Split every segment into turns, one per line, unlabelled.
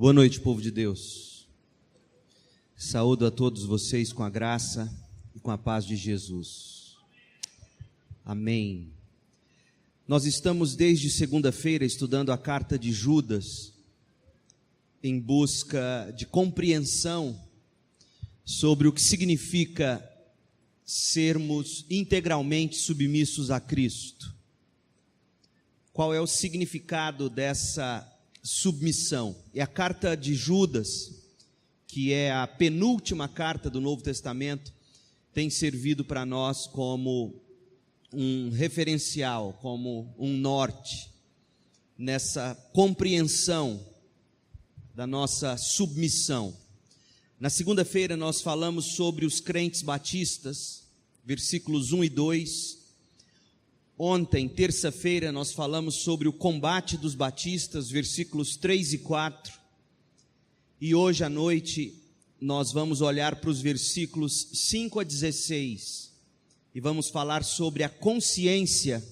Boa noite, povo de Deus. Saúdo a todos vocês com a graça e com a paz de Jesus. Amém. Nós estamos desde segunda-feira estudando a carta de Judas, em busca de compreensão sobre o que significa sermos integralmente submissos a Cristo. Qual é o significado dessa submissão? E a carta de Judas, que é a penúltima carta do Novo Testamento, tem servido para nós como um referencial, como um norte, nessa compreensão da nossa submissão. Na segunda-feira nós falamos sobre os crentes batistas, versículos 1 e 2. Ontem, terça-feira, nós falamos sobre o combate dos batistas, versículos 3 e 4. E hoje à noite nós vamos olhar para os versículos 5 a 16 e vamos falar sobre a consciência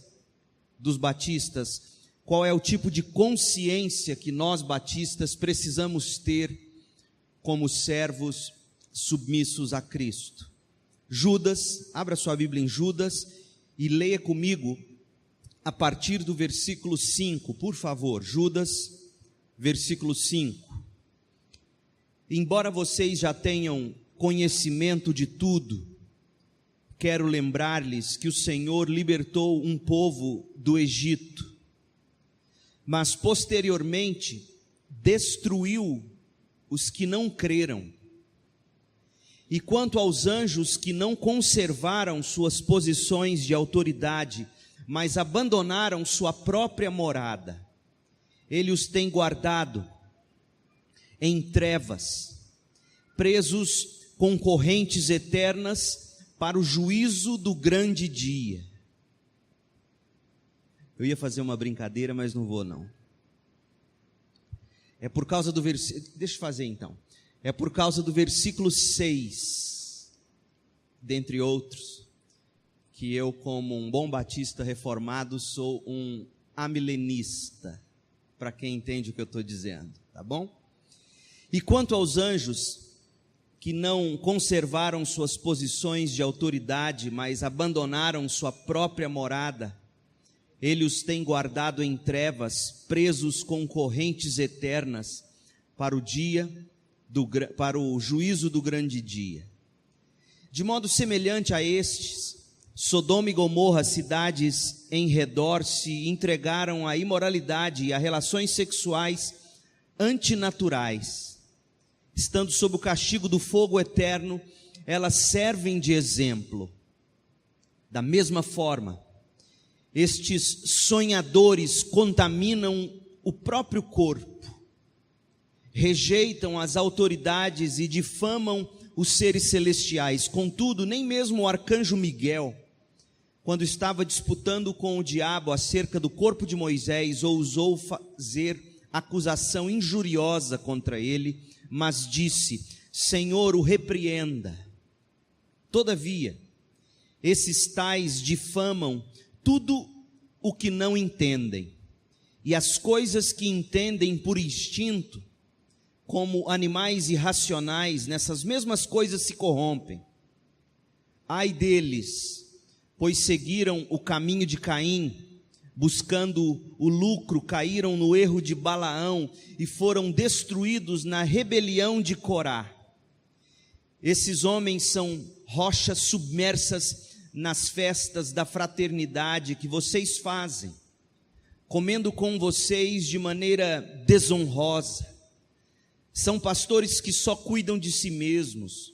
dos batistas. Qual é o tipo de consciência que nós batistas precisamos ter como servos submissos a Cristo? Judas, abra sua Bíblia em Judas e leia comigo a partir do versículo 5, por favor. Judas, versículo 5. Embora vocês já tenham conhecimento de tudo, quero lembrar-lhes que o Senhor libertou um povo do Egito, mas posteriormente destruiu os que não creram. E quanto aos anjos que não conservaram suas posições de autoridade, mas abandonaram sua própria morada, ele os tem guardado em trevas, presos com correntes eternas para o juízo do grande dia. Eu ia fazer uma brincadeira, mas não vou não. É por causa do versículo, deixa eu fazer então. É por causa do versículo 6, dentre outros, que eu, como um bom batista reformado, sou um amilenista, para quem entende o que eu estou dizendo, tá bom? E quanto aos anjos que não conservaram suas posições de autoridade, mas abandonaram sua própria morada, ele os tem guardado em trevas, presos com correntes eternas, para o juízo do grande dia. De modo semelhante a estes, Sodoma e Gomorra, cidades em redor, se entregaram à imoralidade e a relações sexuais antinaturais. Estando sob o castigo do fogo eterno, elas servem de exemplo. Da mesma forma, estes sonhadores contaminam o próprio corpo, rejeitam as autoridades e difamam os seres celestiais. Contudo, nem mesmo o arcanjo Miguel, quando estava disputando com o diabo acerca do corpo de Moisés, ousou fazer acusação injuriosa contra ele, mas disse: Senhor, o repreenda. Todavia, esses tais difamam tudo o que não entendem, e as coisas que entendem por instinto, como animais irracionais, nessas mesmas coisas se corrompem. Ai deles, pois seguiram o caminho de Caim, buscando o lucro, caíram no erro de Balaão e foram destruídos na rebelião de Corá. Esses homens são rochas submersas nas festas da fraternidade que vocês fazem, comendo com vocês de maneira desonrosa. São pastores que só cuidam de si mesmos,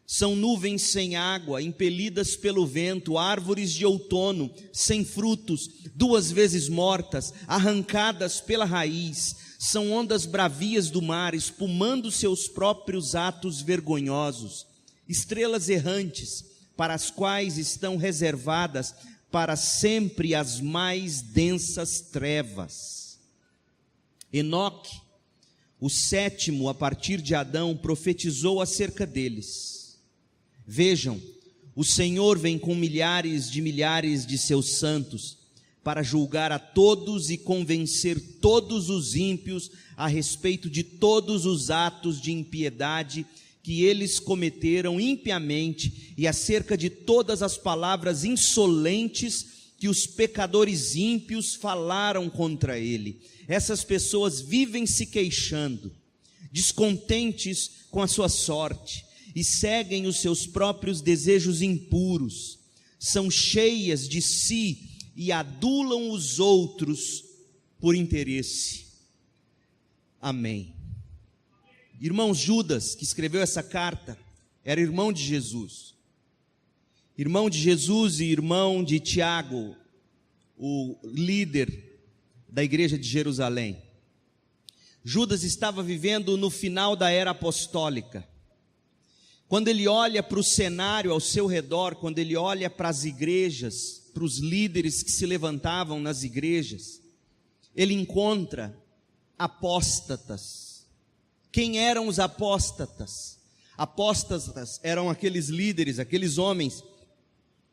são nuvens sem água, impelidas pelo vento, árvores de outono, sem frutos, 2 vezes mortas, arrancadas pela raiz, são ondas bravias do mar, espumando seus próprios atos vergonhosos, estrelas errantes, para as quais estão reservadas para sempre as mais densas trevas. Enoque, o 7º a partir de Adão, profetizou acerca deles. Vejam, o Senhor vem com milhares de seus santos para julgar a todos e convencer todos os ímpios a respeito de todos os atos de impiedade que eles cometeram impiamente e acerca de todas as palavras insolentes que os pecadores ímpios falaram contra ele. Essas pessoas vivem se queixando, descontentes com a sua sorte, e seguem os seus próprios desejos impuros, são cheias de si e adulam os outros por interesse. Amém. Irmão Judas, que escreveu essa carta, era irmão de Jesus. Irmão de Jesus e irmão de Tiago, o líder da igreja de Jerusalém. Judas estava vivendo no final da era apostólica. Quando ele olha para o cenário ao seu redor, quando ele olha para as igrejas, para os líderes que se levantavam nas igrejas, ele encontra apóstatas. Quem eram os apóstatas? Apóstatas eram aqueles líderes, aqueles homens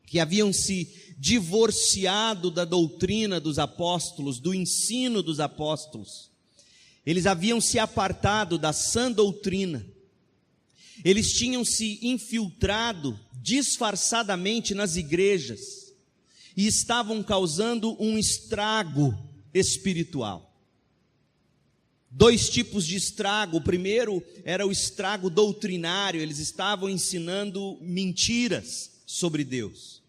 que haviam se divorciado da doutrina dos apóstolos, do ensino dos apóstolos. Eles haviam se apartado da sã doutrina. Eles tinham se infiltrado disfarçadamente nas igrejas e estavam causando um estrago espiritual. Dois tipos de estrago. O primeiro era o estrago doutrinário. Eles estavam ensinando mentiras sobre Deus.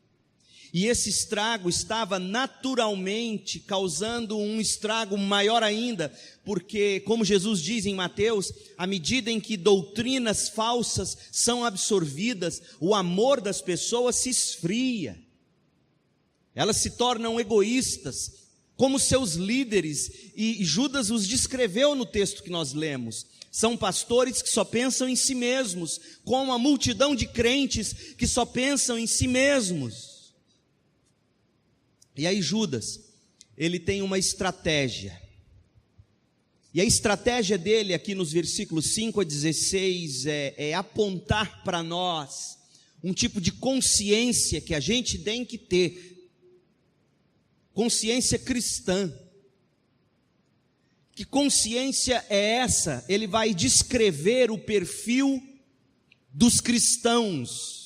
E esse estrago estava naturalmente causando um estrago maior ainda, porque, como Jesus diz em Mateus, à medida em que doutrinas falsas são absorvidas, o amor das pessoas se esfria. Elas se tornam egoístas, como seus líderes, e Judas os descreveu no texto que nós lemos. São pastores que só pensam em si mesmos, como a multidão de crentes que só pensam em si mesmos. E aí Judas, ele tem uma estratégia. E a estratégia dele aqui nos versículos 5 a 16 é apontar para nós um tipo de consciência que a gente tem que ter. Consciência cristã. Que consciência é essa? Ele vai descrever o perfil dos cristãos.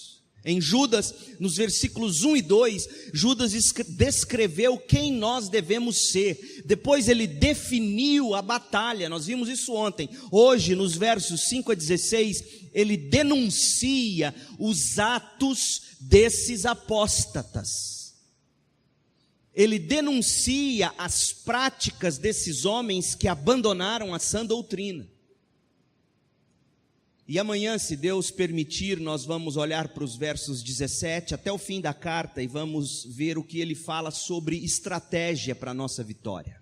Em Judas, nos versículos 1 e 2, Judas descreveu quem nós devemos ser. Depois ele definiu a batalha, nós vimos isso ontem. Hoje, nos versos 5 a 16, ele denuncia os atos desses apóstatas. Ele denuncia as práticas desses homens que abandonaram a sã doutrina. E amanhã, se Deus permitir, nós vamos olhar para os versos 17 até o fim da carta e vamos ver o que ele fala sobre estratégia para a nossa vitória.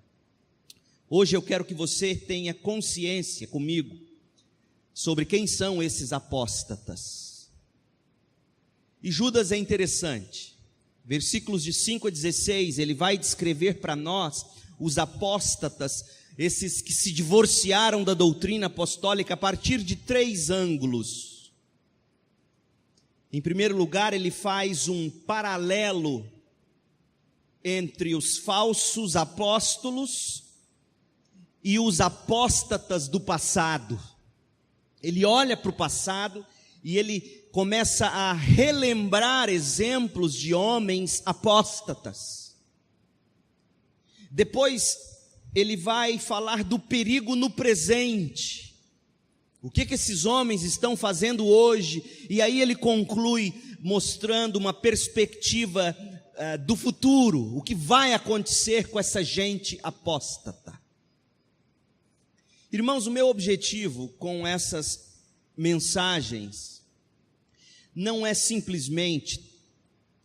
Hoje eu quero que você tenha consciência comigo sobre quem são esses apóstatas. E Judas é interessante. Versículos de 5 a 16, ele vai descrever para nós os apóstatas, esses que se divorciaram da doutrina apostólica, a partir de 3 ângulos. Em primeiro lugar, ele faz um paralelo entre os falsos apóstolos e os apóstatas do passado. Ele olha para o passado e ele começa a relembrar exemplos de homens apóstatas. Depois ele vai falar do perigo no presente. O que esses homens estão fazendo hoje? E aí ele conclui mostrando uma perspectiva do futuro. O que vai acontecer com essa gente apóstata? Irmãos, o meu objetivo com essas mensagens não é simplesmente,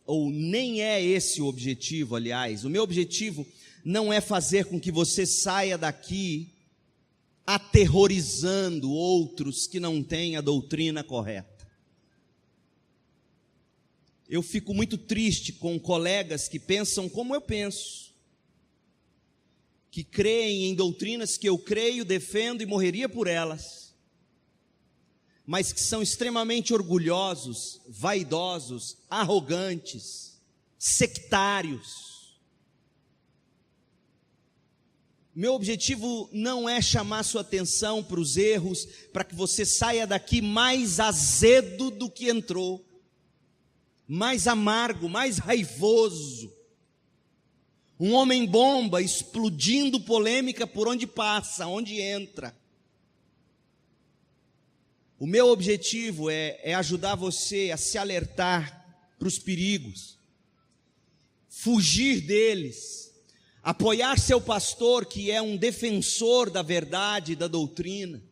ou nem é esse o objetivo, aliás. O meu objetivo não é fazer com que você saia daqui aterrorizando outros que não têm a doutrina correta. Eu fico muito triste com colegas que pensam como eu penso, que creem em doutrinas que eu creio, defendo e morreria por elas, mas que são extremamente orgulhosos, vaidosos, arrogantes, sectários. Meu objetivo não é chamar sua atenção para os erros, para que você saia daqui mais azedo do que entrou, mais amargo, mais raivoso. Um homem bomba explodindo polêmica por onde passa, onde entra. O meu objetivo é ajudar você a se alertar para os perigos, fugir deles, apoiar seu pastor, que é um defensor da verdade e da doutrina,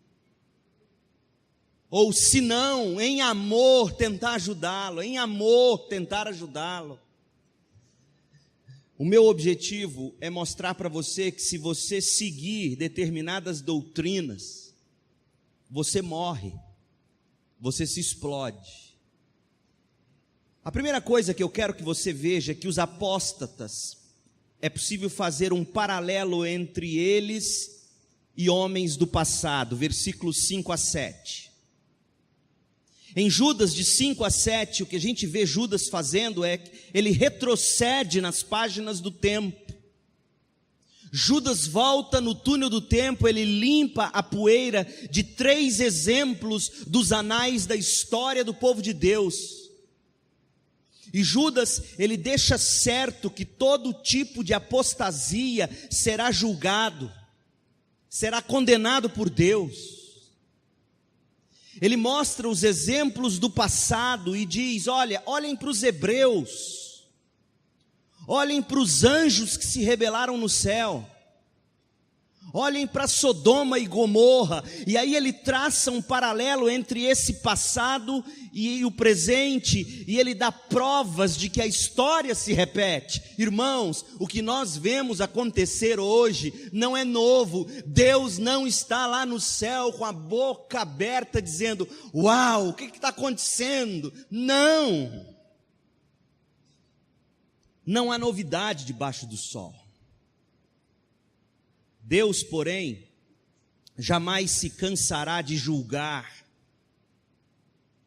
ou se não, em amor tentar ajudá-lo, em amor tentar ajudá-lo. O meu objetivo é mostrar para você que se você seguir determinadas doutrinas, você morre, você se explode. A primeira coisa que eu quero que você veja é que os apóstatas, é possível fazer um paralelo entre eles e homens do passado, versículos 5 a 7. Em Judas, de 5 a 7, o que a gente vê Judas fazendo é que ele retrocede nas páginas do tempo. Judas volta no túnel do tempo, ele limpa a poeira de 3 exemplos dos anais da história do povo de Deus. E Judas, ele deixa certo que todo tipo de apostasia será julgado, será condenado por Deus. Ele mostra os exemplos do passado e diz: olhem para os hebreus, olhem para os anjos que se rebelaram no céu, olhem para Sodoma e Gomorra. E aí ele traça um paralelo entre esse passado e o presente, e ele dá provas de que a história se repete. Irmãos, o que nós vemos acontecer hoje não é novo. Deus não está lá no céu com a boca aberta dizendo: uau, o que está acontecendo? Não há novidade debaixo do sol. Deus, porém, jamais se cansará de julgar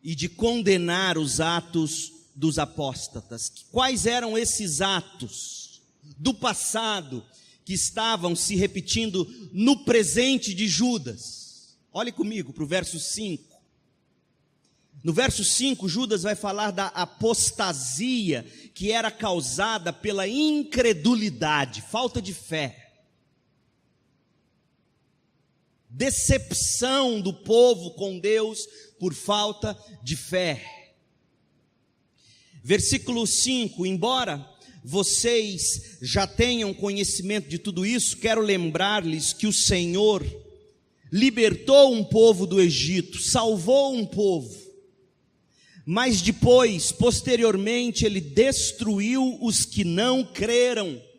e de condenar os atos dos apóstatas. Quais eram esses atos do passado que estavam se repetindo no presente de Judas? Olhe comigo para o verso 5. No verso 5, Judas vai falar da apostasia que era causada pela incredulidade, falta de fé. Decepção do povo com Deus por falta de fé. Versículo 5: embora vocês já tenham conhecimento de tudo isso, quero lembrar-lhes que o Senhor libertou um povo do Egito, salvou um povo, mas depois, posteriormente, ele destruiu os que não creram.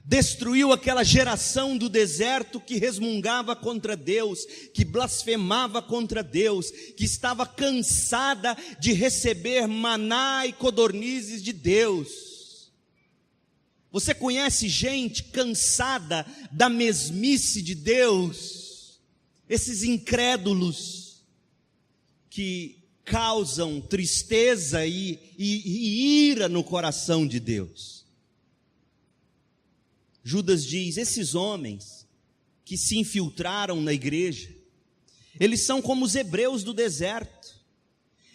Destruiu aquela geração do deserto que resmungava contra Deus, que blasfemava contra Deus, que estava cansada de receber maná e codornizes de Deus. Você conhece gente cansada da mesmice de Deus? Esses incrédulos que causam tristeza e ira no coração de Deus. Judas diz: esses homens que se infiltraram na igreja, eles são como os hebreus do deserto.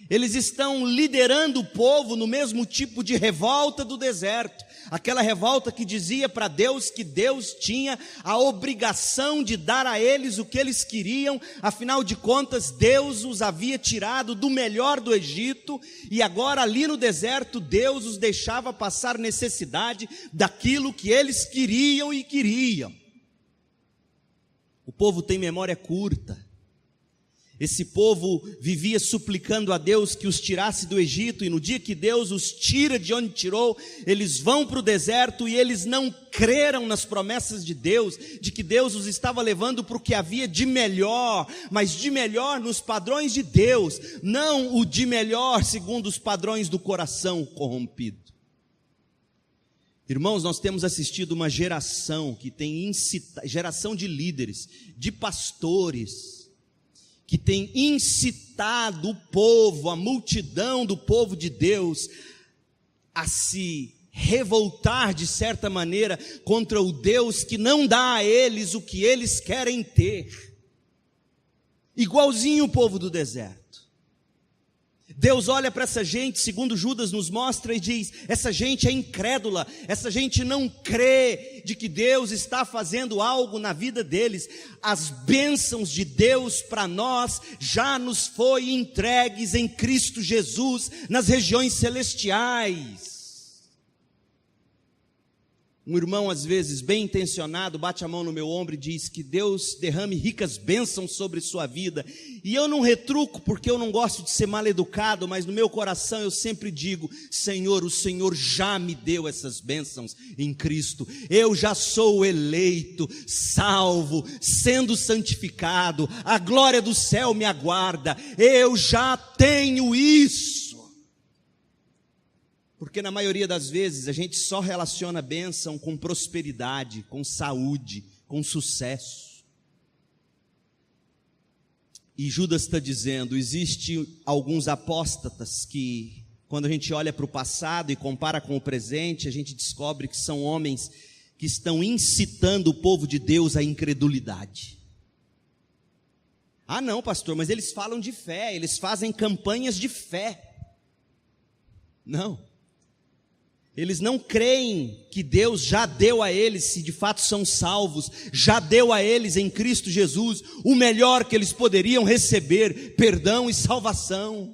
Eles estão liderando o povo no mesmo tipo de revolta do deserto. Aquela revolta que dizia para Deus que Deus tinha a obrigação de dar a eles o que eles queriam. Afinal de contas, Deus os havia tirado do melhor do Egito, e agora ali no deserto Deus os deixava passar necessidade daquilo que eles queriam e queriam. O povo tem memória curta. Esse povo vivia suplicando a Deus que os tirasse do Egito, e no dia que Deus os tira de onde tirou, eles vão para o deserto e eles não creram nas promessas de Deus, de que Deus os estava levando para o que havia de melhor, mas de melhor nos padrões de Deus, não o de melhor segundo os padrões do coração corrompido. Irmãos, nós temos assistido uma geração que tem geração de líderes, de pastores, que tem incitado o povo, a multidão do povo de Deus, a se revoltar de certa maneira contra o Deus que não dá a eles o que eles querem ter. Igualzinho o povo do deserto. Deus olha para essa gente, segundo Judas nos mostra, e diz: essa gente é incrédula, essa gente não crê de que Deus está fazendo algo na vida deles. As bênçãos de Deus para nós já nos foi entregues em Cristo Jesus, nas regiões celestiais. Um irmão, às vezes, bem intencionado, bate a mão no meu ombro e diz que Deus derrame ricas bênçãos sobre sua vida. E eu não retruco, porque eu não gosto de ser mal educado, mas no meu coração eu sempre digo: Senhor, o Senhor já me deu essas bênçãos em Cristo. Eu já sou eleito, salvo, sendo santificado. A glória do céu me aguarda. Eu já tenho isso. Porque na maioria das vezes a gente só relaciona bênção com prosperidade, com saúde, com sucesso. E Judas está dizendo: existe alguns apóstatas que, quando a gente olha para o passado e compara com o presente, a gente descobre que são homens que estão incitando o povo de Deus à incredulidade. Ah não, pastor, mas eles falam de fé, eles fazem campanhas de fé. Não. Eles não creem que Deus já deu a eles, se de fato são salvos, já deu a eles em Cristo Jesus o melhor que eles poderiam receber: perdão e salvação.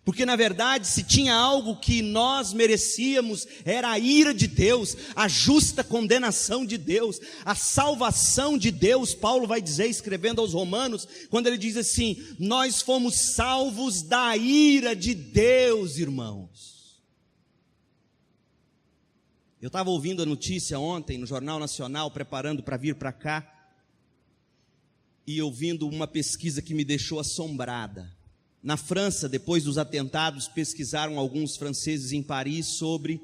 Porque na verdade, se tinha algo que nós merecíamos, era a ira de Deus, a justa condenação de Deus, a salvação de Deus. Paulo vai dizer, escrevendo aos Romanos, quando ele diz assim: nós fomos salvos da ira de Deus, irmãos. Eu estava ouvindo a notícia ontem no Jornal Nacional, preparando para vir para cá, e ouvindo uma pesquisa que me deixou assombrada. Na França, depois dos atentados, pesquisaram alguns franceses em Paris sobre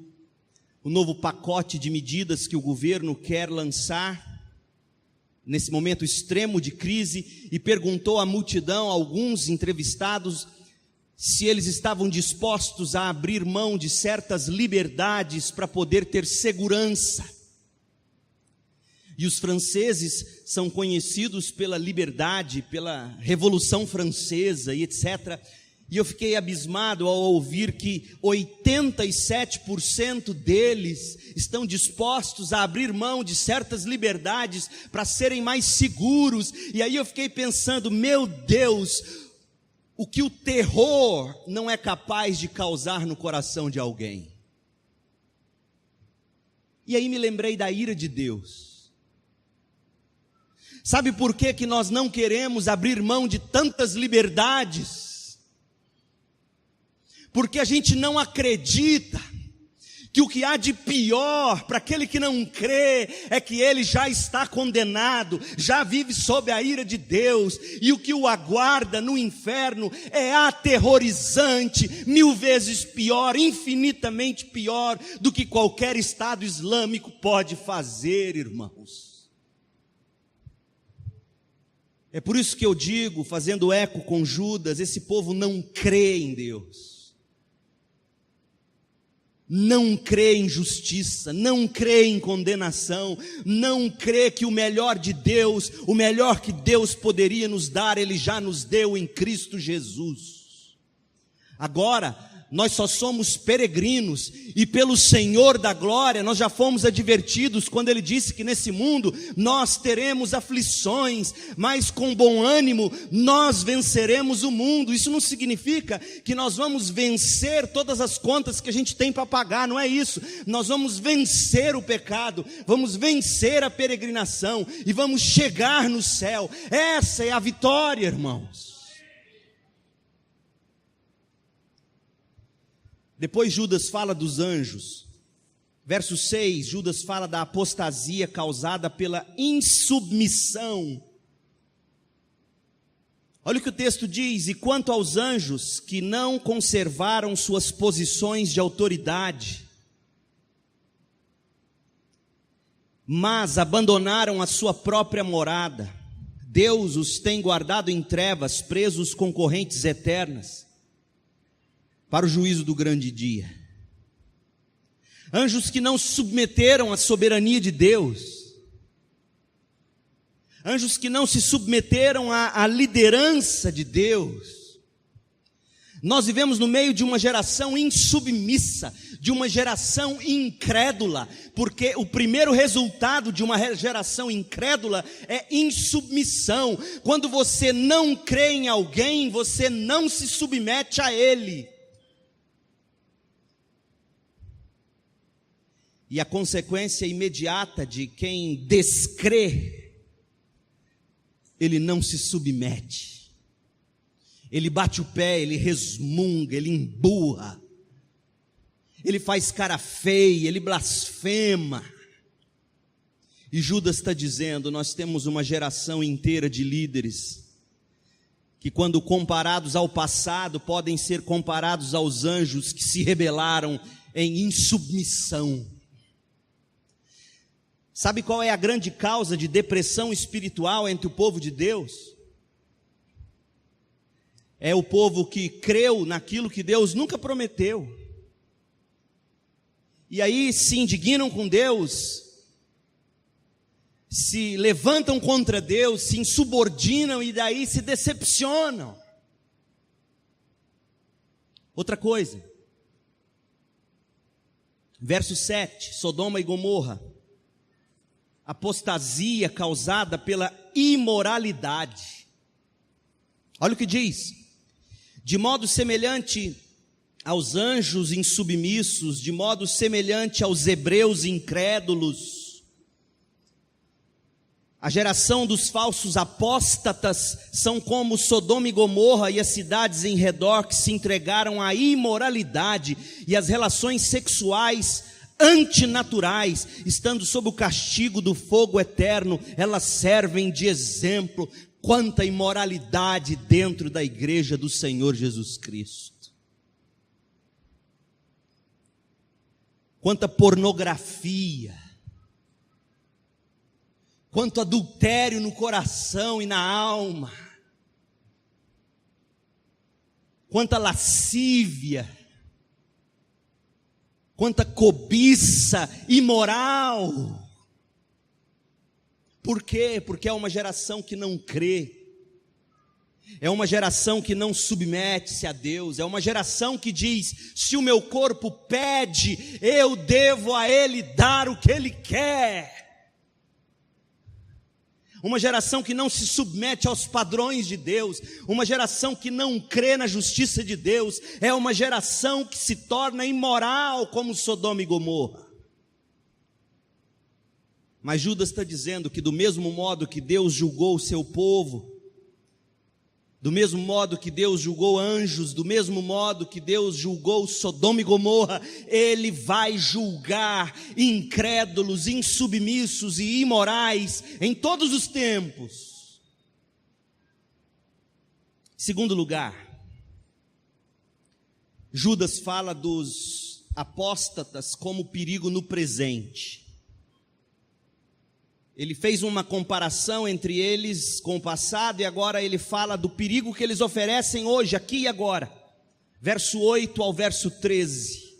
o novo pacote de medidas que o governo quer lançar nesse momento extremo de crise, e perguntou à multidão, a alguns entrevistados, se eles estavam dispostos a abrir mão de certas liberdades para poder ter segurança. E os franceses são conhecidos pela liberdade, pela Revolução Francesa e etc. E eu fiquei abismado ao ouvir que 87% deles estão dispostos a abrir mão de certas liberdades para serem mais seguros. E aí eu fiquei pensando: meu Deus, o que o terror não é capaz de causar no coração de alguém. E aí me lembrei da ira de Deus. Sabe por que nós não queremos abrir mão de tantas liberdades? Porque a gente não acredita que o que há de pior para aquele que não crê é que ele já está condenado, já vive sob a ira de Deus, e o que o aguarda no inferno é aterrorizante, 1000 vezes pior, infinitamente pior do que qualquer Estado Islâmico pode fazer, irmãos. É por isso que eu digo, fazendo eco com Judas, esse povo não crê em Deus. Não crê em justiça, não crê em condenação, não crê que o melhor de Deus, o melhor que Deus poderia nos dar, Ele já nos deu em Cristo Jesus. Agora, nós só somos peregrinos, e pelo Senhor da glória, nós já fomos advertidos, quando Ele disse que nesse mundo nós teremos aflições, mas com bom ânimo nós venceremos o mundo. Isso não significa que nós vamos vencer todas as contas que a gente tem para pagar, não é isso. Nós vamos vencer o pecado, vamos vencer a peregrinação, e vamos chegar no céu. Essa é a vitória, irmãos. Depois Judas fala dos anjos. Verso 6, Judas fala da apostasia causada pela insubmissão. Olha o que o texto diz: e quanto aos anjos que não conservaram suas posições de autoridade, mas abandonaram a sua própria morada, Deus os tem guardado em trevas, presos com correntes eternas, para o juízo do grande dia. anjos que não se submeteram à soberania de Deus, anjos que não se submeteram à liderança de Deus. Nós vivemos no meio de uma geração insubmissa, de uma geração incrédula, porque o primeiro resultado de uma geração incrédula é insubmissão. Quando você não crê em alguém, você não se submete a ele. E a consequência imediata de quem descrê, ele não se submete. Ele bate o pé, ele resmunga, ele emburra, ele faz cara feia, ele blasfema. E Judas está dizendo: nós temos uma geração inteira de líderes, que quando comparados ao passado, podem ser comparados aos anjos que se rebelaram em insubmissão. Sabe qual é a grande causa de depressão espiritual entre o povo de Deus? É o povo que creu naquilo que Deus nunca prometeu. E aí se indignam com Deus, se levantam contra Deus, se insubordinam e daí se decepcionam. Outra coisa, verso 7, Sodoma e Gomorra, apostasia causada pela imoralidade. Olha o que diz: de modo semelhante aos anjos insubmissos, de modo semelhante aos hebreus incrédulos, a geração dos falsos apóstatas são como Sodoma e Gomorra e as cidades em redor que se entregaram à imoralidade e às relações sexuais antinaturais, estando sob o castigo do fogo eterno. Elas servem de exemplo. Quanta imoralidade dentro da igreja do Senhor Jesus Cristo. Quanta pornografia. Quanto adultério no coração e na alma. Quanta lascívia. Quanta cobiça imoral. Por quê? Porque é uma geração que não crê, é uma geração que não submete-se a Deus, é uma geração que diz: se o meu corpo pede, eu devo a ele dar o que ele quer. Uma geração que não se submete aos padrões de Deus, uma geração que não crê na justiça de Deus, é uma geração que se torna imoral como Sodoma e Gomorra. Mas Judas está dizendo que do mesmo modo que Deus julgou o seu povo, do mesmo modo que Deus julgou anjos, do mesmo modo que Deus julgou Sodoma e Gomorra, Ele vai julgar incrédulos, insubmissos e imorais em todos os tempos. Segundo lugar, Judas fala dos apóstatas como perigo no presente. Ele fez uma comparação entre eles com o passado e agora ele fala do perigo que eles oferecem hoje, aqui e agora. Verso 8 ao verso 13.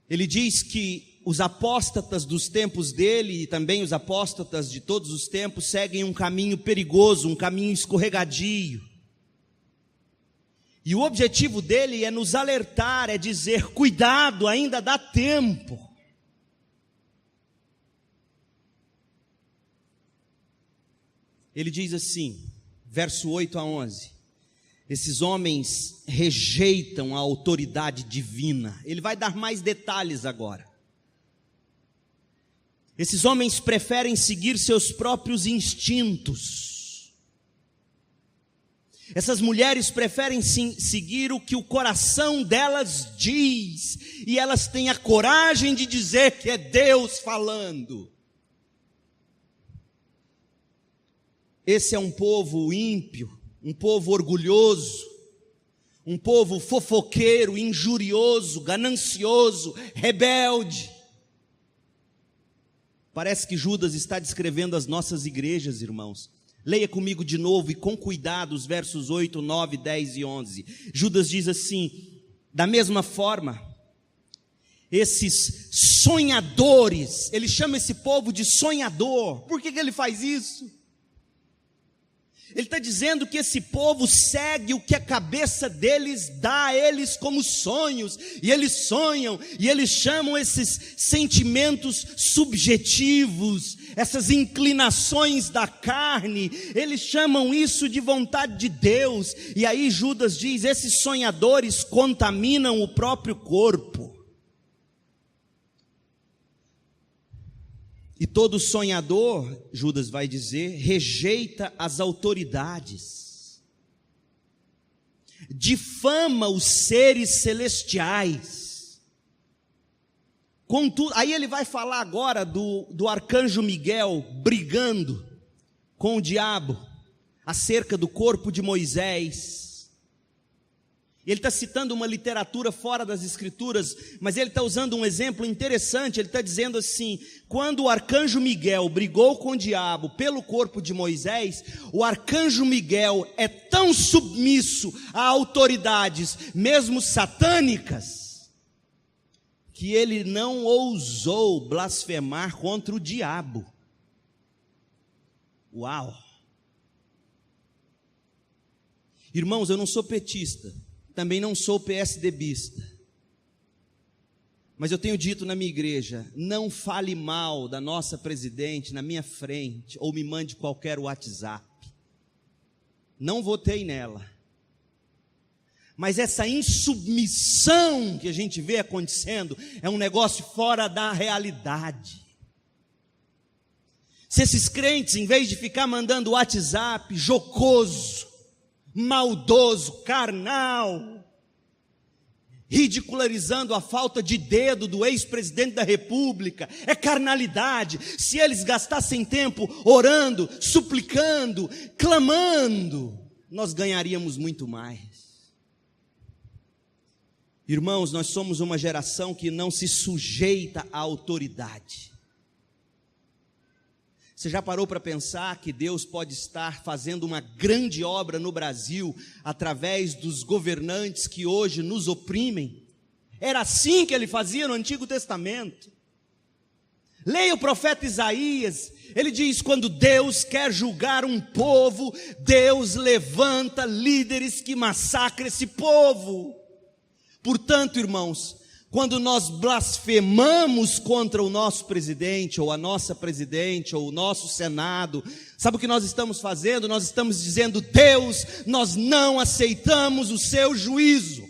Ele diz que os apóstatas dos tempos dele e também os apóstatas de todos os tempos seguem um caminho perigoso, um caminho escorregadio. E o objetivo dele é nos alertar, é dizer: cuidado, ainda dá tempo. Ele diz assim, verso 8 a 11, esses homens rejeitam a autoridade divina. Ele vai dar mais detalhes agora. Esses homens preferem seguir seus próprios instintos. Essas mulheres preferem seguir o que o coração delas diz, e elas têm a coragem de dizer que é Deus falando. Esse é um povo ímpio, um povo orgulhoso, um povo fofoqueiro, injurioso, ganancioso, rebelde. Parece que Judas está descrevendo as nossas igrejas, irmãos. Leia comigo de novo e com cuidado os versos 8, 9, 10 e 11. Judas diz assim: da mesma forma, esses sonhadores, ele chama esse povo de sonhador. Por que ele faz isso? Ele está dizendo que esse povo segue o que a cabeça deles dá a eles como sonhos, e eles sonham, e eles chamam esses sentimentos subjetivos, essas inclinações da carne, eles chamam isso de vontade de Deus. E aí Judas diz: esses sonhadores contaminam o próprio corpo. E todo sonhador, Judas vai dizer, rejeita as autoridades, difama os seres celestiais. Contudo, aí ele vai falar agora do arcanjo Miguel brigando com o diabo acerca do corpo de Moisés. Ele está citando uma literatura fora das escrituras, mas ele está usando um exemplo interessante. Ele está dizendo assim: quando o arcanjo Miguel brigou com o diabo pelo corpo de Moisés, o arcanjo Miguel é tão submisso a autoridades, mesmo satânicas, que ele não ousou blasfemar contra o diabo. Uau! Irmãos, eu não sou petista, também não sou PSDBista, mas eu tenho dito na minha igreja: não fale mal da nossa presidente na minha frente, ou me mande qualquer WhatsApp. Não votei nela, mas essa insubmissão que a gente vê acontecendo é um negócio fora da realidade. Se esses crentes, em vez de ficar mandando WhatsApp jocoso, maldoso, carnal, ridicularizando a falta de dedo do ex-presidente da república, é carnalidade. Se eles gastassem tempo orando, suplicando, clamando, nós ganharíamos muito mais. Irmãos, nós somos uma geração que não se sujeita à autoridade. Você já parou para pensar que Deus pode estar fazendo uma grande obra no Brasil através dos governantes que hoje nos oprimem? Era assim que ele fazia no Antigo Testamento. Leia o profeta Isaías. Ele diz: quando Deus quer julgar um povo, Deus levanta líderes que massacram esse povo. Portanto, irmãos, quando nós blasfemamos contra o nosso presidente, ou a nossa presidente, ou o nosso Senado, sabe o que nós estamos fazendo? Nós estamos dizendo: Deus, nós não aceitamos o seu juízo.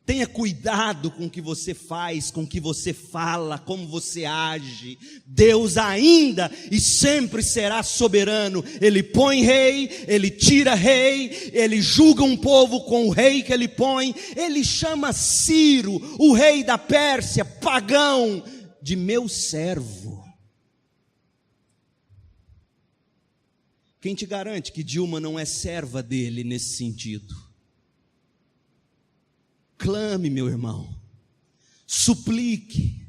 Tenha cuidado com o que você faz, com o que você fala, como você age. Deus ainda e sempre será soberano. Ele põe rei, ele tira rei, ele julga um povo com o rei que ele põe. Ele chama Ciro, o rei da Pérsia, pagão, de meu servo. Quem te garante que Dilma não é serva dele nesse sentido? Clame, meu irmão, suplique,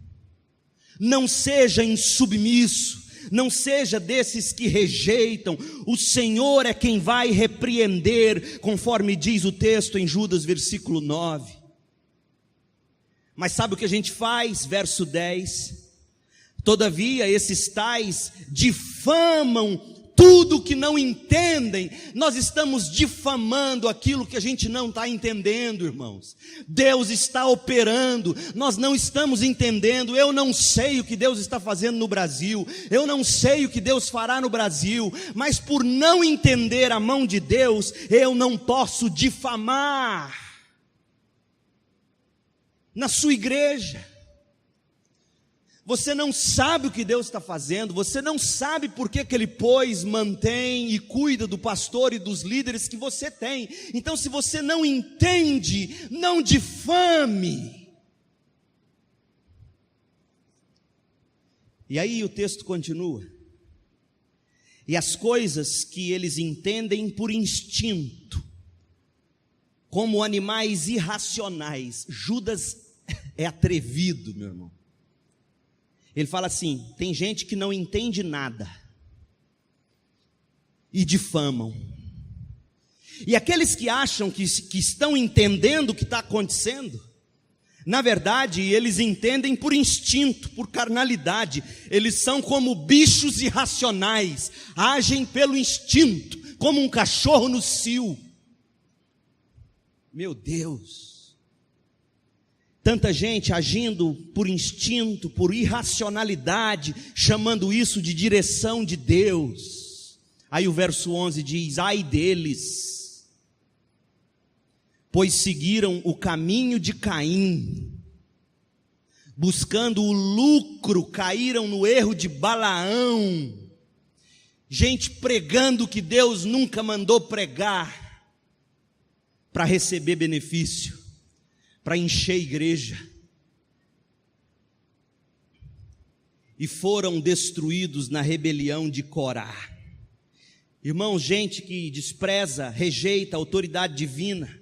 não seja insubmisso, não seja desses que rejeitam. O Senhor é quem vai repreender, conforme diz o texto em Judas, versículo 9. Mas sabe o que a gente faz? Verso 10: todavia esses tais difamam tudo que não entendem. Nós estamos difamando aquilo que a gente não está entendendo, irmãos. Deus está operando, nós não estamos entendendo. Eu não sei o que Deus está fazendo no Brasil, eu não sei o que Deus fará no Brasil, mas por não entender a mão de Deus, eu não posso difamar na sua igreja. Você não sabe o que Deus está fazendo, você não sabe por que Ele pôs, mantém e cuida do pastor e dos líderes que você tem. Então, se você não entende, não difame. E aí o texto continua: e as coisas que eles entendem por instinto, como animais irracionais. Judas é atrevido, meu irmão. Ele fala assim: tem gente que não entende nada e difamam. E aqueles que acham que estão entendendo o que está acontecendo, na verdade, eles entendem por instinto, por carnalidade. Eles são como bichos irracionais, agem pelo instinto, como um cachorro no cio. Meu Deus! Tanta gente agindo por instinto, por irracionalidade, chamando isso de direção de Deus. Aí o verso 11 diz: ai deles, pois seguiram o caminho de Caim, buscando o lucro, caíram no erro de Balaão. Gente pregando que Deus nunca mandou pregar, para receber benefício, para encher a igreja. E foram destruídos na rebelião de Corá. Irmãos, gente que despreza, rejeita a autoridade divina,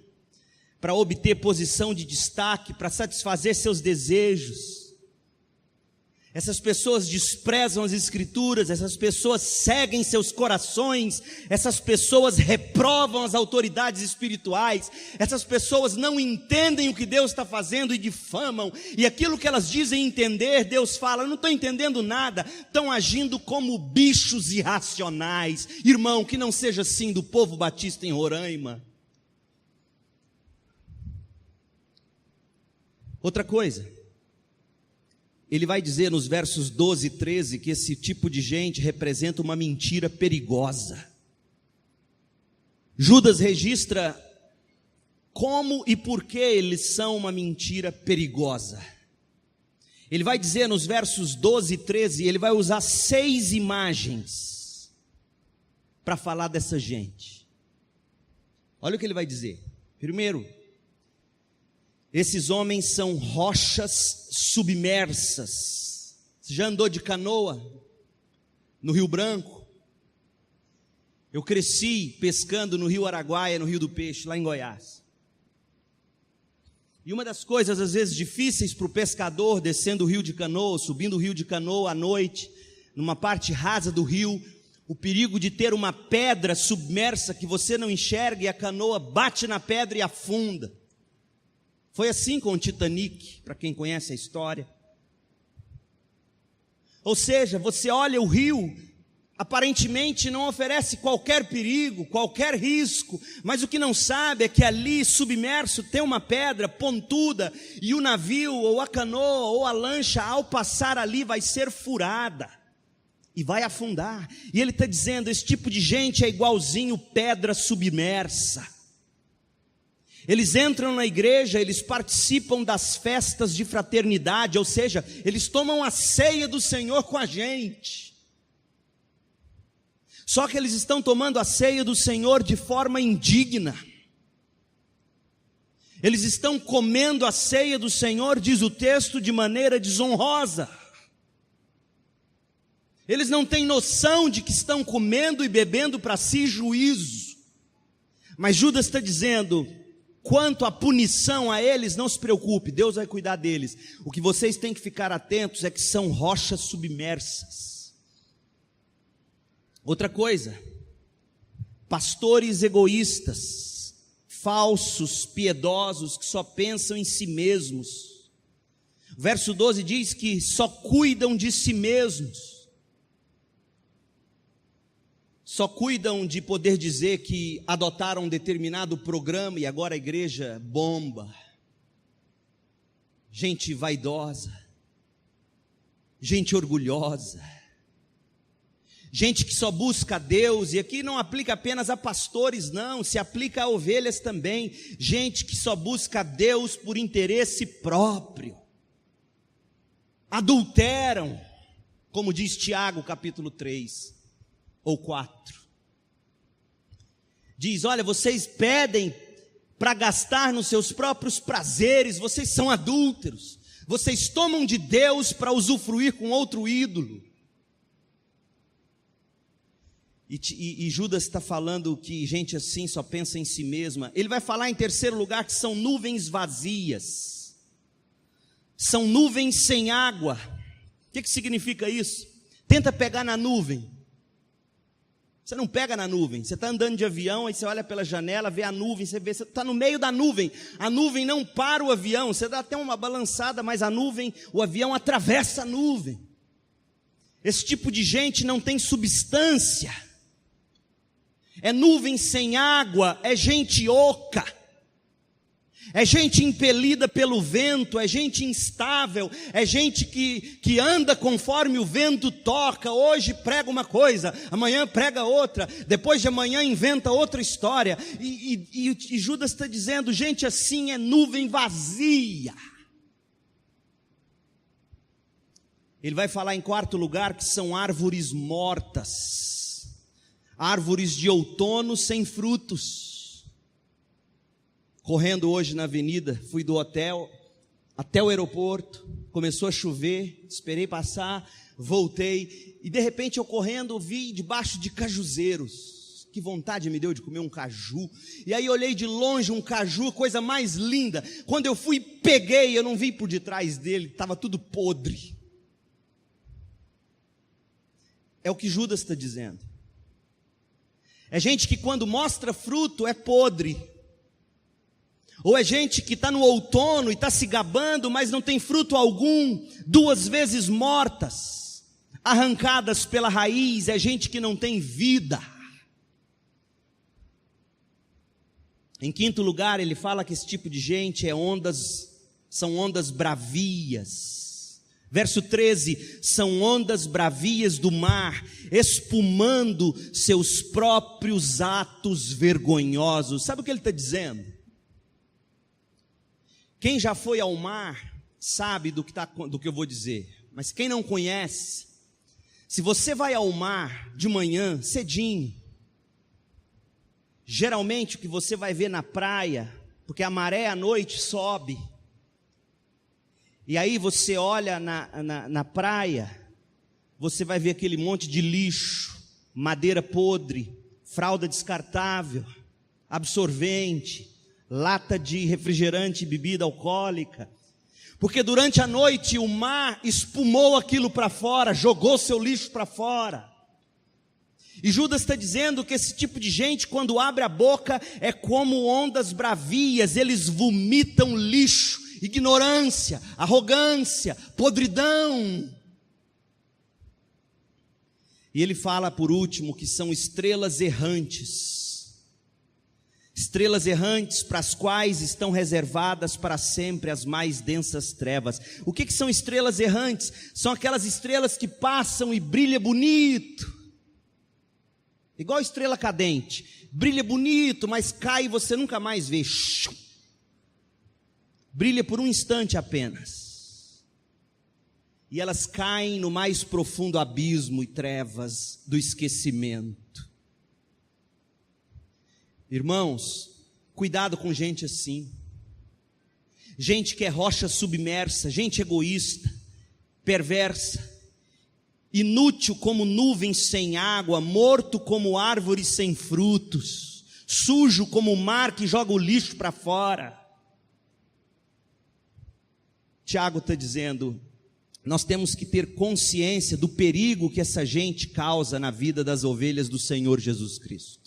para obter posição de destaque, para satisfazer seus desejos. Essas pessoas desprezam as Escrituras, essas pessoas seguem seus corações, essas pessoas reprovam as autoridades espirituais, essas pessoas não entendem o que Deus está fazendo e difamam, e aquilo que elas dizem entender, Deus fala: eu não estou entendendo nada, estão agindo como bichos irracionais. Irmão, que não seja assim do povo batista em Roraima. Outra coisa, ele vai dizer nos versos 12 e 13 que esse tipo de gente representa uma mentira perigosa. Judas registra como e por que eles são uma mentira perigosa. Ele vai dizer nos versos 12 e 13, ele vai usar 6 imagens para falar dessa gente. Olha o que ele vai dizer. Primeiro, esses homens são rochas submersas. Você já andou de canoa no Rio Branco? Eu cresci pescando no Rio Araguaia, no Rio do Peixe, lá em Goiás. E uma das coisas às vezes difíceis para o pescador, descendo o rio de canoa, subindo o rio de canoa à noite, numa parte rasa do rio, o perigo de ter uma pedra submersa que você não enxerga e a canoa bate na pedra e afunda. Foi assim com o Titanic, para quem conhece a história. Ou seja, você olha o rio, aparentemente não oferece qualquer perigo, qualquer risco, mas o que não sabe é que ali submerso tem uma pedra pontuda, e o navio, ou a canoa, ou a lancha, ao passar ali vai ser furada, e vai afundar. E ele está dizendo, esse tipo de gente é igualzinho pedra submersa. Eles entram na igreja, eles participam das festas de fraternidade, ou seja, eles tomam a ceia do Senhor com a gente. Só que eles estão tomando a ceia do Senhor de forma indigna. Eles estão comendo a ceia do Senhor, diz o texto, de maneira desonrosa. Eles não têm noção de que estão comendo e bebendo para si juízo. Mas Judas está dizendo: quanto à punição a eles, não se preocupe, Deus vai cuidar deles. O que vocês têm que ficar atentos é que são rochas submersas. Outra coisa, pastores egoístas, falsos, piedosos, que só pensam em si mesmos. O verso 12 diz que só cuidam de si mesmos. Só cuidam de poder dizer que adotaram um determinado programa e agora a igreja bomba. Gente vaidosa, gente orgulhosa, gente que só busca a Deus, e aqui não aplica apenas a pastores não, se aplica a ovelhas também, gente que só busca a Deus por interesse próprio, adulteram, como diz Tiago capítulo 3, ou 4, diz: olha, vocês pedem para gastar nos seus próprios prazeres, vocês são adúlteros, vocês tomam de Deus para usufruir com outro ídolo. E Judas está falando que gente assim só pensa em si mesma. Ele vai falar em terceiro lugar que são nuvens vazias, são nuvens sem água. O que significa isso? Tenta pegar na nuvem. Você não pega na nuvem. Você está andando de avião, aí você olha pela janela, vê a nuvem, você está no meio da nuvem. A nuvem não para o avião, você dá até uma balançada, mas a nuvem, o avião atravessa a nuvem. Esse tipo de gente não tem substância. É nuvem sem água, é gente oca. É gente impelida pelo vento, é gente instável, é gente que anda conforme o vento toca. Hoje prega uma coisa, amanhã prega outra, depois de amanhã inventa outra história. E Judas está dizendo, gente assim é nuvem vazia. Ele vai falar em quarto lugar que são árvores mortas, árvores de outono sem frutos. Correndo hoje na avenida, fui do hotel até o aeroporto, começou a chover, esperei passar, voltei, e de repente eu correndo vi debaixo de cajuzeiros. Que vontade me deu de comer um caju. E aí olhei de longe um caju, coisa mais linda. Quando eu fui, peguei, eu não vi por detrás dele, estava tudo podre. É o que Judas está dizendo. É gente que quando mostra fruto é podre. Ou é gente que está no outono e está se gabando, mas não tem fruto algum, 2 vezes mortas, arrancadas pela raiz. É gente que não tem vida. Em quinto lugar, ele fala que esse tipo de gente são ondas bravias. Verso 13, são ondas bravias do mar, espumando seus próprios atos vergonhosos. Sabe o que ele está dizendo? Quem já foi ao mar sabe do que eu vou dizer, mas quem não conhece, se você vai ao mar de manhã, cedinho, geralmente o que você vai ver na praia, porque a maré à noite sobe, e aí você olha na praia, você vai ver aquele monte de lixo, madeira podre, fralda descartável, absorvente, lata de refrigerante e bebida alcoólica, porque durante a noite o mar espumou aquilo para fora, jogou seu lixo para fora. E Judas está dizendo que esse tipo de gente, quando abre a boca, é como ondas bravias, eles vomitam lixo, ignorância, arrogância, podridão. E ele fala por último que são estrelas errantes para as quais estão reservadas para sempre as mais densas trevas. O que são estrelas errantes? São aquelas estrelas que passam e brilha bonito, igual estrela cadente, brilha bonito, mas cai e você nunca mais vê, brilha por um instante apenas, e elas caem no mais profundo abismo e trevas do esquecimento. Irmãos, cuidado com gente assim, gente que é rocha submersa, gente egoísta, perversa, inútil como nuvem sem água, morto como árvore sem frutos, sujo como o mar que joga o lixo para fora. Tiago está dizendo, nós temos que ter consciência do perigo que essa gente causa na vida das ovelhas do Senhor Jesus Cristo.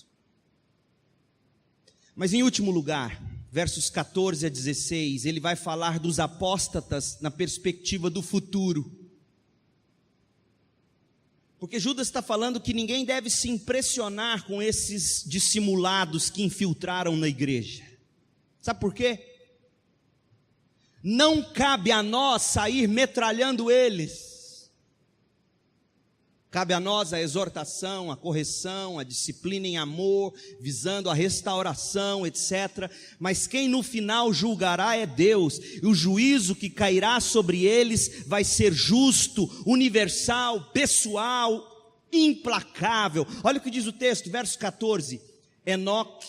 Mas em último lugar, versos 14 a 16, ele vai falar dos apóstatas na perspectiva do futuro. Porque Judas está falando que ninguém deve se impressionar com esses dissimulados que infiltraram na igreja. Sabe por quê? Não cabe a nós sair metralhando eles. Cabe a nós a exortação, a correção, a disciplina em amor, visando a restauração, etc. Mas quem no final julgará é Deus, e o juízo que cairá sobre eles vai ser justo, universal, pessoal, implacável. Olha o que diz o texto, verso 14. Enoque,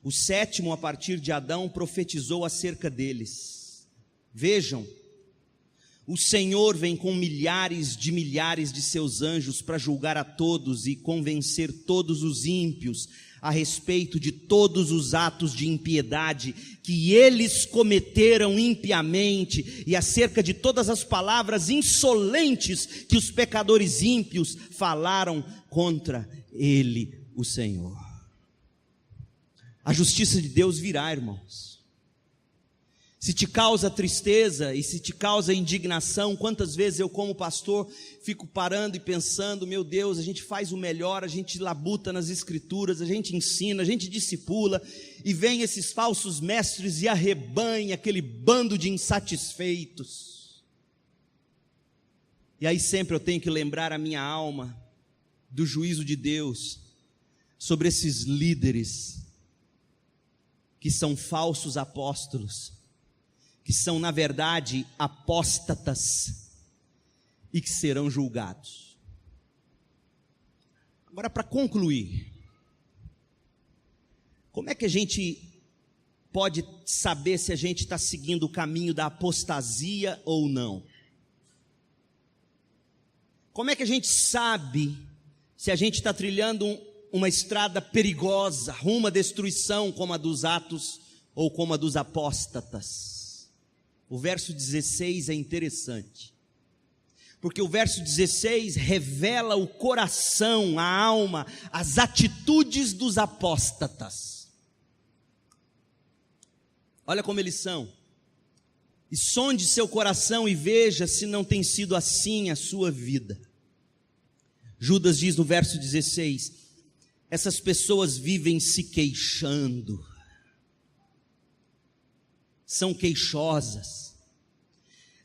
o sétimo a partir de Adão, profetizou acerca deles. Vejam, o Senhor vem com milhares de seus anjos para julgar a todos e convencer todos os ímpios a respeito de todos os atos de impiedade que eles cometeram impiamente e acerca de todas as palavras insolentes que os pecadores ímpios falaram contra Ele, o Senhor. A justiça de Deus virá, irmãos. Se te causa tristeza e se te causa indignação, quantas vezes eu como pastor fico parando e pensando, meu Deus, a gente faz o melhor, a gente labuta nas escrituras, a gente ensina, a gente discipula, e vem esses falsos mestres e arrebanha aquele bando de insatisfeitos. E aí sempre eu tenho que lembrar a minha alma do juízo de Deus sobre esses líderes que são falsos apóstolos, que são na verdade apóstatas e que serão julgados. Agora, para concluir, como é que a gente pode saber se a gente está seguindo o caminho da apostasia ou não? Como é que a gente sabe se a gente está trilhando uma estrada perigosa, rumo à destruição, como a dos Atos ou como a dos apóstatas? O verso 16 é interessante, porque o verso 16 revela o coração, a alma, as atitudes dos apóstatas. Olha como eles são. E sonde seu coração e veja se não tem sido assim a sua vida. Judas diz no verso 16, essas pessoas vivem se queixando, são queixosas,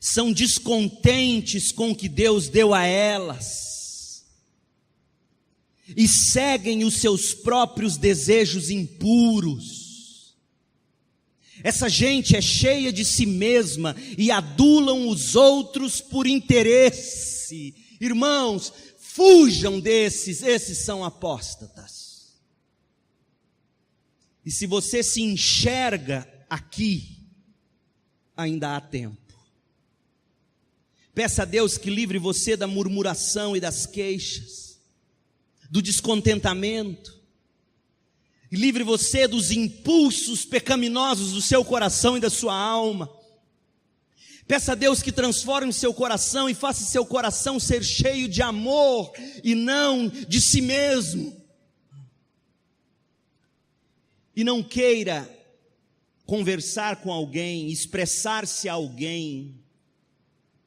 são descontentes com o que Deus deu a elas, e seguem os seus próprios desejos impuros. Essa gente é cheia de si mesma e adulam os outros por interesse. Irmãos, fujam desses, esses são apóstatas. E se você se enxerga aqui, ainda há tempo. Peça a Deus que livre você da murmuração e das queixas, do descontentamento, e livre você dos impulsos pecaminosos do seu coração e da sua alma. Peça a Deus que transforme seu coração e faça seu coração ser cheio de amor e não de si mesmo. E não queira conversar com alguém, expressar-se a alguém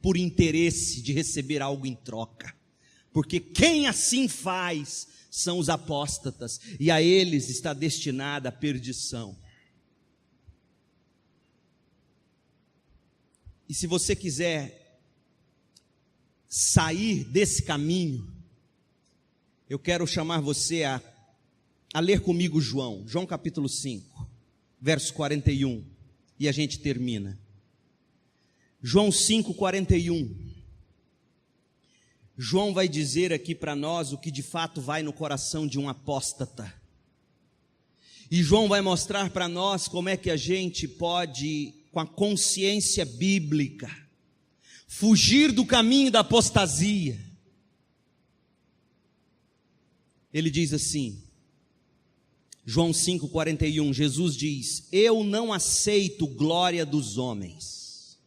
por interesse de receber algo em troca, porque quem assim faz são os apóstatas, e a eles está destinada a perdição. E se você quiser sair desse caminho, eu quero chamar você a ler comigo João capítulo 5, verso 41, e a gente termina. João 5, 41. João vai dizer aqui para nós o que de fato vai no coração de um apóstata. E João vai mostrar para nós como é que a gente pode, com a consciência bíblica, fugir do caminho da apostasia. Ele diz assim, João 5,41, Jesus diz, eu não aceito glória dos homens,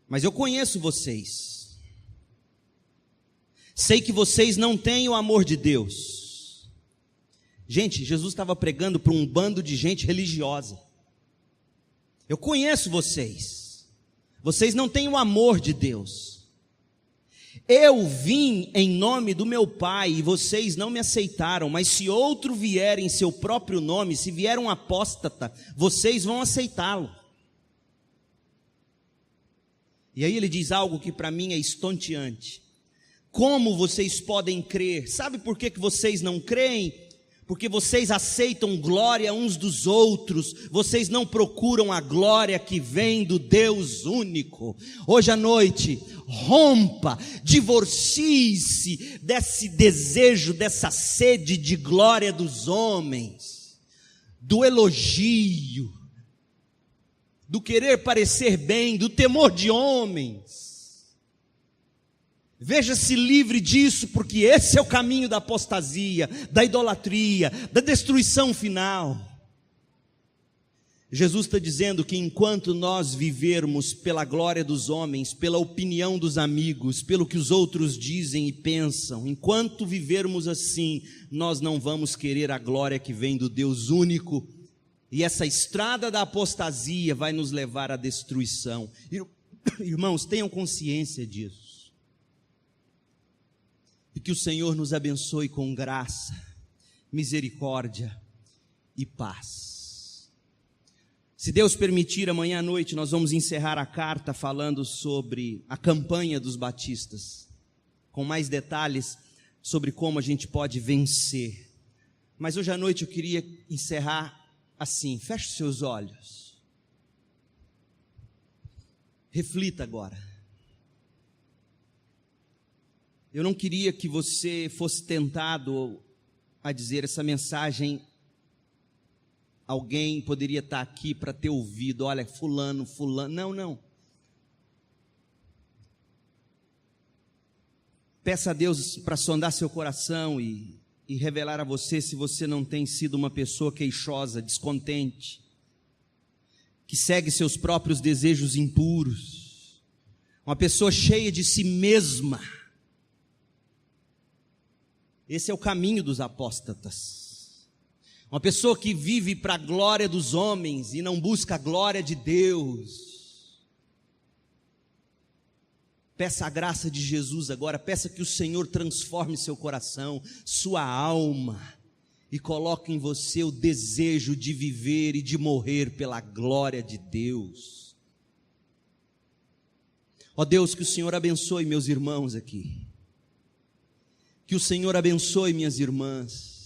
mas eu conheço vocês, sei que vocês não têm o amor de Deus. Gente, Jesus estava pregando para um bando de gente religiosa. Eu conheço vocês, vocês não têm o amor de Deus. Eu vim em nome do meu Pai e vocês não me aceitaram, mas se outro vier em seu próprio nome, se vier um apóstata, vocês vão aceitá-lo. E aí ele diz algo que para mim é estonteante. Como vocês podem crer? Sabe por que vocês não creem? Porque vocês aceitam glória uns dos outros, vocês não procuram a glória que vem do Deus único. Hoje à noite, rompa, divorcie-se desse desejo, dessa sede de glória dos homens, do elogio, do querer parecer bem, do temor de homens. Veja-se livre disso, porque esse é o caminho da apostasia, da idolatria, da destruição final. Jesus está dizendo que enquanto nós vivermos pela glória dos homens, pela opinião dos amigos, pelo que os outros dizem e pensam, enquanto vivermos assim, nós não vamos querer a glória que vem do Deus único, e essa estrada da apostasia vai nos levar à destruição. Irmãos, tenham consciência disso, e que o Senhor nos abençoe com graça, misericórdia e paz. Se Deus permitir, amanhã à noite nós vamos encerrar a carta falando sobre a campanha dos batistas, com mais detalhes sobre como a gente pode vencer. Mas hoje à noite eu queria encerrar assim, feche seus olhos, reflita agora. Eu não queria que você fosse tentado a dizer essa mensagem. Alguém poderia estar aqui para ter ouvido, olha, fulano, não. Peça a Deus para sondar seu coração e revelar a você se você não tem sido uma pessoa queixosa, descontente, que segue seus próprios desejos impuros, uma pessoa cheia de si mesma. Esse é o caminho dos apóstatas. Uma pessoa que vive para a glória dos homens e não busca a glória de Deus. Peça a graça de Jesus agora, peça que o Senhor transforme seu coração, sua alma, e coloque em você o desejo de viver e de morrer pela glória de Deus. Ó Deus, que o Senhor abençoe meus irmãos aqui, que o Senhor abençoe minhas irmãs,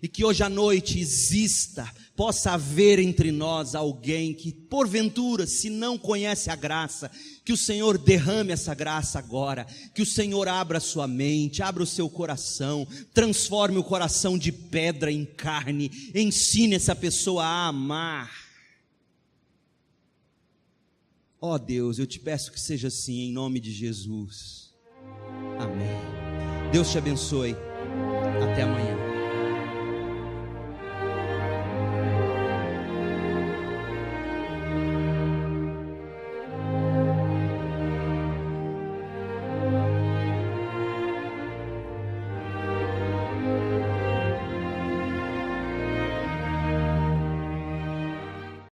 e que hoje à noite possa haver entre nós alguém que porventura, se não conhece a graça, que o Senhor derrame essa graça agora, que o Senhor abra a sua mente, abra o seu coração, transforme o coração de pedra em carne, ensine essa pessoa a amar. Ó Deus, eu te peço que seja assim, em nome de Jesus, amém. Deus te abençoe, até amanhã.